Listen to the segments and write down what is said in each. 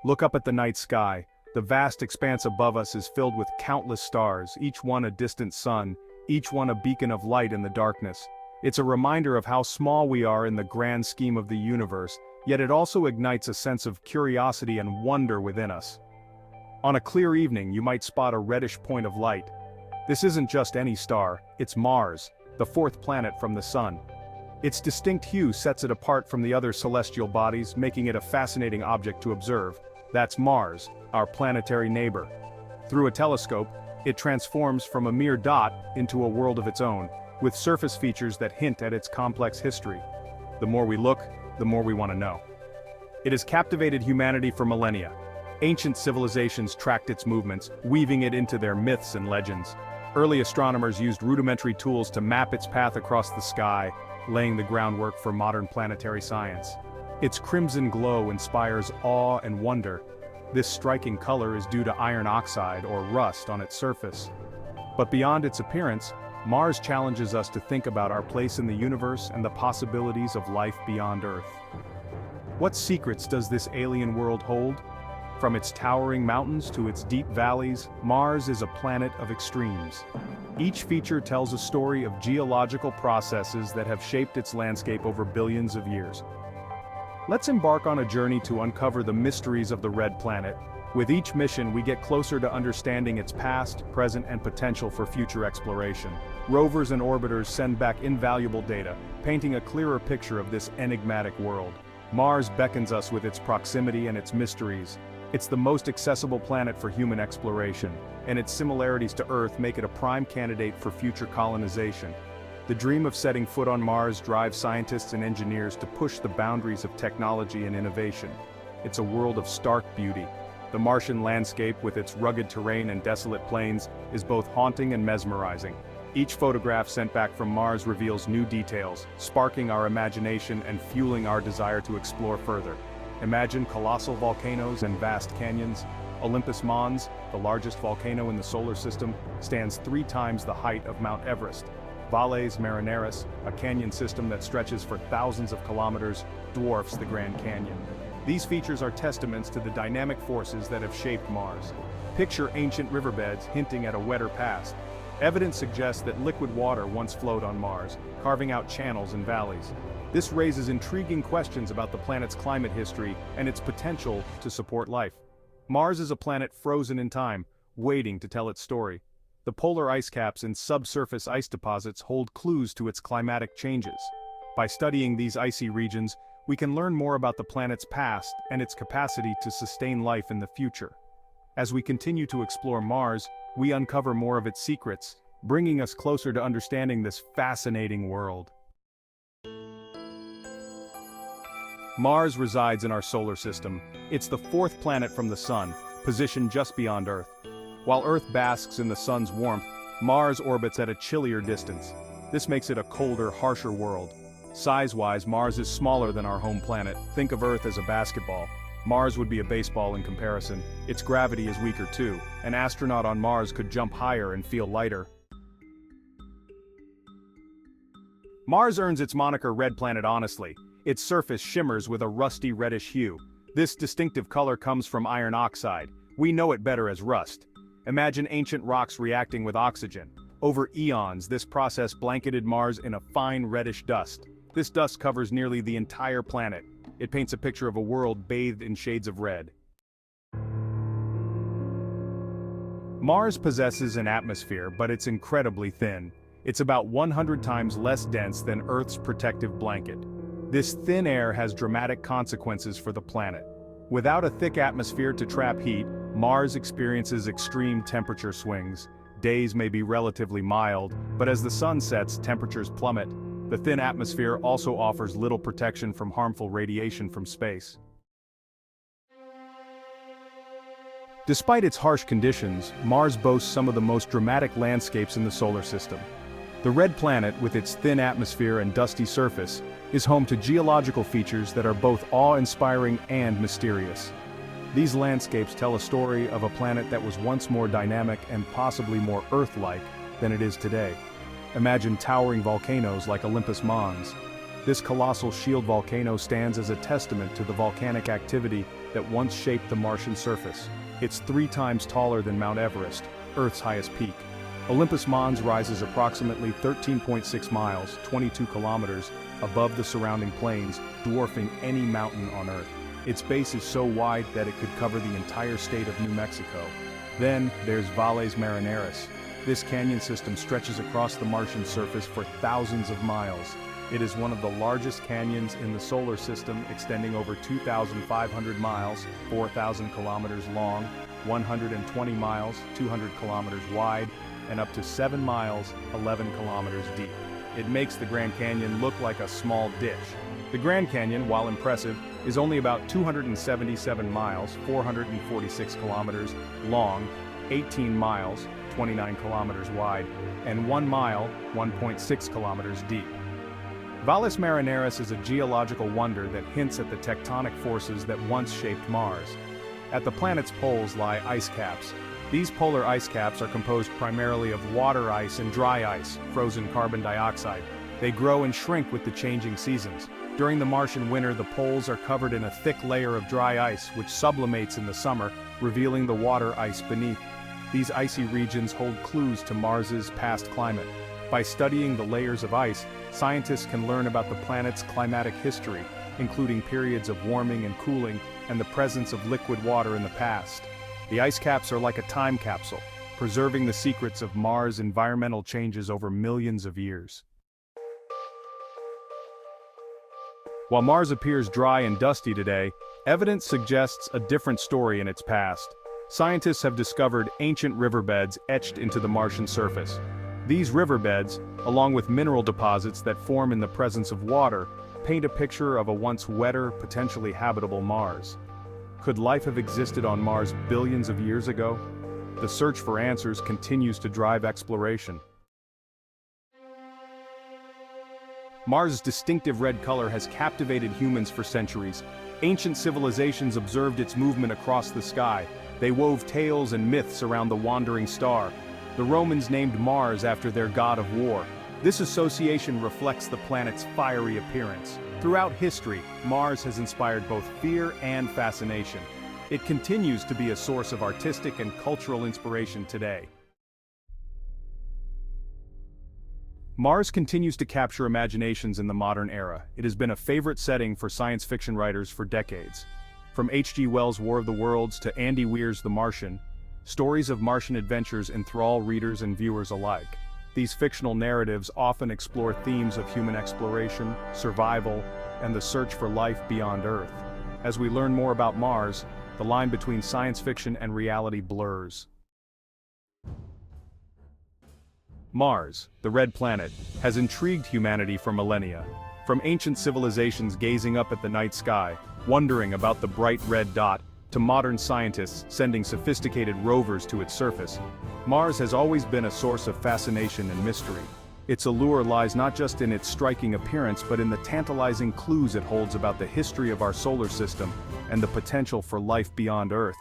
Look up at the night sky. The vast expanse above us is filled with countless stars, each one a distant sun, each one a beacon of light in the darkness. It's a reminder of how small we are in the grand scheme of the universe, yet it also ignites a sense of curiosity and wonder within us. On a clear evening, you might spot a reddish point of light. This isn't just any star, it's Mars, the fourth planet from the Sun. Its distinct hue sets it apart from the other celestial bodies, making it a fascinating object to observe. That's Mars, our planetary neighbor. Through a telescope, it transforms from a mere dot into a world of its own, with surface features that hint at its complex history. The more we look, the more we want to know. It has captivated humanity for millennia. Ancient civilizations tracked its movements, weaving it into their myths and legends. Early astronomers used rudimentary tools to map its path across the sky, laying the groundwork for modern planetary science. Its crimson glow inspires awe and wonder. This striking color is due to iron oxide or rust on its surface. But beyond its appearance, Mars challenges us to think about our place in the universe and the possibilities of life beyond Earth. What secrets does this alien world hold? From its towering mountains to its deep valleys, Mars is a planet of extremes. Each feature tells a story of geological processes that have shaped its landscape over billions of years. Let's embark on a journey to uncover the mysteries of the Red Planet. With each mission, we get closer to understanding its past, present, and potential for future exploration. Rovers and orbiters send back invaluable data, painting a clearer picture of this enigmatic world. Mars beckons us with its proximity and its mysteries. It's the most accessible planet for human exploration, and its similarities to Earth make it a prime candidate for future colonization. The dream of setting foot on Mars drives scientists and engineers to push the boundaries of technology and innovation. It's a world of stark beauty. The Martian landscape, with its rugged terrain and desolate plains, is both haunting and mesmerizing. Each photograph sent back from Mars reveals new details, sparking our imagination and fueling our desire to explore further. Imagine colossal volcanoes and vast canyons. Olympus Mons, the largest volcano in the solar system, stands 3 times the height of Mount Everest. Valles Marineris, a canyon system that stretches for thousands of kilometers, dwarfs the Grand Canyon. These features are testaments to the dynamic forces that have shaped Mars. Picture ancient riverbeds hinting at a wetter past. Evidence suggests that liquid water once flowed on Mars, carving out channels and valleys. This raises intriguing questions about the planet's climate history and its potential to support life. Mars is a planet frozen in time, waiting to tell its story. The polar ice caps and subsurface ice deposits hold clues to its climatic changes. By studying these icy regions, we can learn more about the planet's past and its capacity to sustain life in the future. As we continue to explore Mars, we uncover more of its secrets, bringing us closer to understanding this fascinating world. Mars resides in our solar system. It's the 4th planet from the Sun, positioned just beyond Earth. While Earth basks in the Sun's warmth, Mars orbits at a chillier distance. This makes it a colder, harsher world. Size-wise, Mars is smaller than our home planet. Think of Earth as a basketball. Mars would be a baseball in comparison. Its gravity is weaker too. An astronaut on Mars could jump higher and feel lighter. Mars earns its moniker Red Planet honestly. Its surface shimmers with a rusty reddish hue. This distinctive color comes from iron oxide. We know it better as rust. Imagine ancient rocks reacting with oxygen. Over eons, this process blanketed Mars in a fine reddish dust. This dust covers nearly the entire planet. It paints a picture of a world bathed in shades of red. Mars possesses an atmosphere, but it's incredibly thin. It's about 100 times less dense than Earth's protective blanket. This thin air has dramatic consequences for the planet. Without a thick atmosphere to trap heat, Mars experiences extreme temperature swings. Days may be relatively mild, but as the sun sets, temperatures plummet. The thin atmosphere also offers little protection from harmful radiation from space. Despite its harsh conditions, Mars boasts some of the most dramatic landscapes in the solar system. The Red Planet, with its thin atmosphere and dusty surface, is home to geological features that are both awe-inspiring and mysterious. These landscapes tell a story of a planet that was once more dynamic and possibly more Earth-like than it is today. Imagine towering volcanoes like Olympus Mons. This colossal shield volcano stands as a testament to the volcanic activity that once shaped the Martian surface. It's 3 times taller than Mount Everest, Earth's highest peak. Olympus Mons rises approximately 13.6 miles, 22 kilometers, above the surrounding plains, dwarfing any mountain on Earth. Its base is so wide that it could cover the entire state of New Mexico. Then, there's Valles Marineris. This canyon system stretches across the Martian surface for thousands of miles. It is one of the largest canyons in the solar system, extending over 2,500 miles, 4,000 kilometers long, 120 miles, 200 kilometers wide, and up to 7 miles, 11 kilometers deep. It makes the Grand Canyon look like a small dish. The Grand Canyon, while impressive, is only about 277 miles, 446 kilometers long, 18 miles, 29 kilometers wide, and 1 mile, 1.6 kilometers deep. Valles Marineris is a geological wonder that hints at the tectonic forces that once shaped Mars. At the planet's poles lie ice caps. These polar ice caps are composed primarily of water ice and dry ice, frozen carbon dioxide. They grow and shrink with the changing seasons. During the Martian winter, the poles are covered in a thick layer of dry ice, which sublimates in the summer, revealing the water ice beneath. These icy regions hold clues to Mars's past climate. By studying the layers of ice, scientists can learn about the planet's climatic history, including periods of warming and cooling, and the presence of liquid water in the past. The ice caps are like a time capsule, preserving the secrets of Mars' environmental changes over millions of years. While Mars appears dry and dusty today, evidence suggests a different story in its past. Scientists have discovered ancient riverbeds etched into the Martian surface. These riverbeds, along with mineral deposits that form in the presence of water, paint a picture of a once wetter, potentially habitable Mars. Could life have existed on Mars billions of years ago? The search for answers continues to drive exploration. Mars' distinctive red color has captivated humans for centuries. Ancient civilizations observed its movement across the sky. They wove tales and myths around the wandering star. The Romans named Mars after their god of war. This association reflects the planet's fiery appearance. Throughout history, Mars has inspired both fear and fascination. It continues to be a source of artistic and cultural inspiration today. Mars continues to capture imaginations in the modern era. It has been a favorite setting for science fiction writers for decades. From H.G. Wells' War of the Worlds to Andy Weir's The Martian, stories of Martian adventures enthrall readers and viewers alike. These fictional narratives often explore themes of human exploration, survival, and the search for life beyond Earth. As we learn more about Mars, the line between science fiction and reality blurs. Mars, the red planet, has intrigued humanity for millennia. From ancient civilizations gazing up at the night sky, wondering about the bright red dot, to modern scientists sending sophisticated rovers to its surface, Mars has always been a source of fascination and mystery. Its allure lies not just in its striking appearance but in the tantalizing clues it holds about the history of our solar system and the potential for life beyond Earth.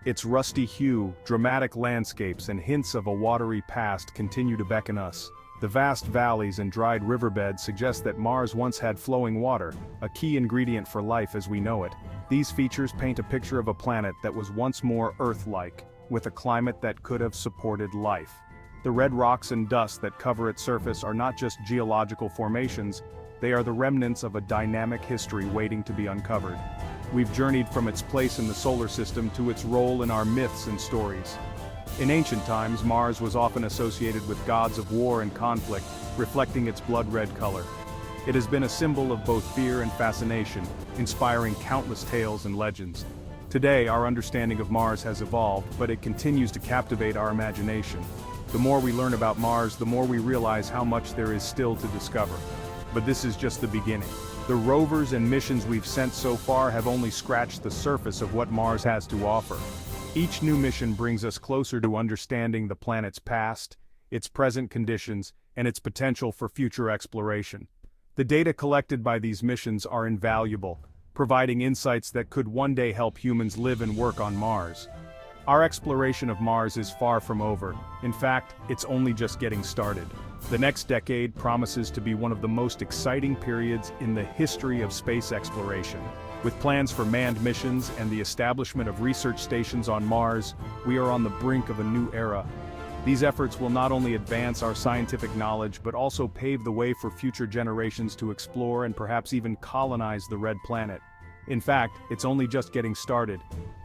Its rusty hue, dramatic landscapes, and hints of a watery past continue to beckon us. The vast valleys and dried riverbeds suggest that Mars once had flowing water, a key ingredient for life as we know it. These features paint a picture of a planet that was once more Earth-like, with a climate that could have supported life. The red rocks and dust that cover its surface are not just geological formations, they are the remnants of a dynamic history waiting to be uncovered. We've journeyed from its place in the solar system to its role in our myths and stories. In ancient times, Mars was often associated with gods of war and conflict, reflecting its blood-red color. It has been a symbol of both fear and fascination, inspiring countless tales and legends. Today, our understanding of Mars has evolved, but it continues to captivate our imagination. The more we learn about Mars, the more we realize how much there is still to discover. But this is just the beginning. The rovers and missions we've sent so far have only scratched the surface of what Mars has to offer. Each new mission brings us closer to understanding the planet's past, its present conditions, and its potential for future exploration. The data collected by these missions are invaluable, providing insights that could one day help humans live and work on Mars. Our exploration of Mars is far from over. In fact, it's only just getting started. The next decade promises to be one of the most exciting periods in the history of space exploration. With plans for manned missions and the establishment of research stations on Mars, we are on the brink of a new era. These efforts will not only advance our scientific knowledge but also pave the way for future generations to explore and perhaps even colonize the Red Planet. In fact, it's only just getting started.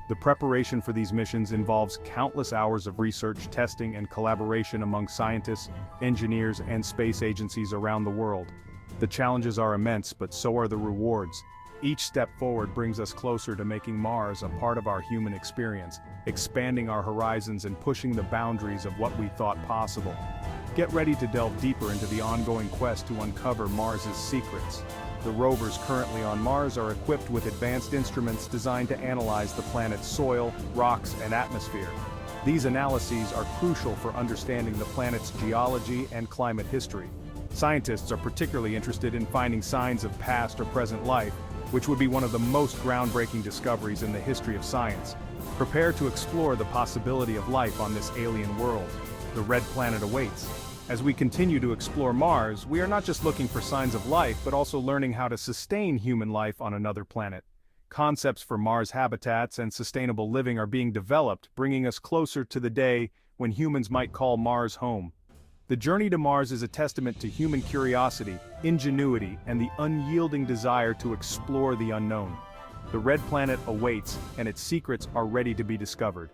The preparation for these missions involves countless hours of research, testing, and collaboration among scientists, engineers, and space agencies around the world. The challenges are immense, but so are the rewards. Each step forward brings us closer to making Mars a part of our human experience, expanding our horizons and pushing the boundaries of what we thought possible. Get ready to delve deeper into the ongoing quest to uncover Mars's secrets. The rovers currently on Mars are equipped with advanced instruments designed to analyze the planet's soil, rocks, and atmosphere. These analyses are crucial for understanding the planet's geology and climate history. Scientists are particularly interested in finding signs of past or present life, which would be one of the most groundbreaking discoveries in the history of science. Prepare to explore the possibility of life on this alien world. The Red Planet awaits. As we continue to explore Mars, we are not just looking for signs of life but also learning how to sustain human life on another planet. Concepts for Mars habitats and sustainable living are being developed, bringing us closer to the day when humans might call Mars home. The journey to Mars is a testament to human curiosity, ingenuity, and the unyielding desire to explore the unknown. The Red Planet awaits, and its secrets are ready to be discovered.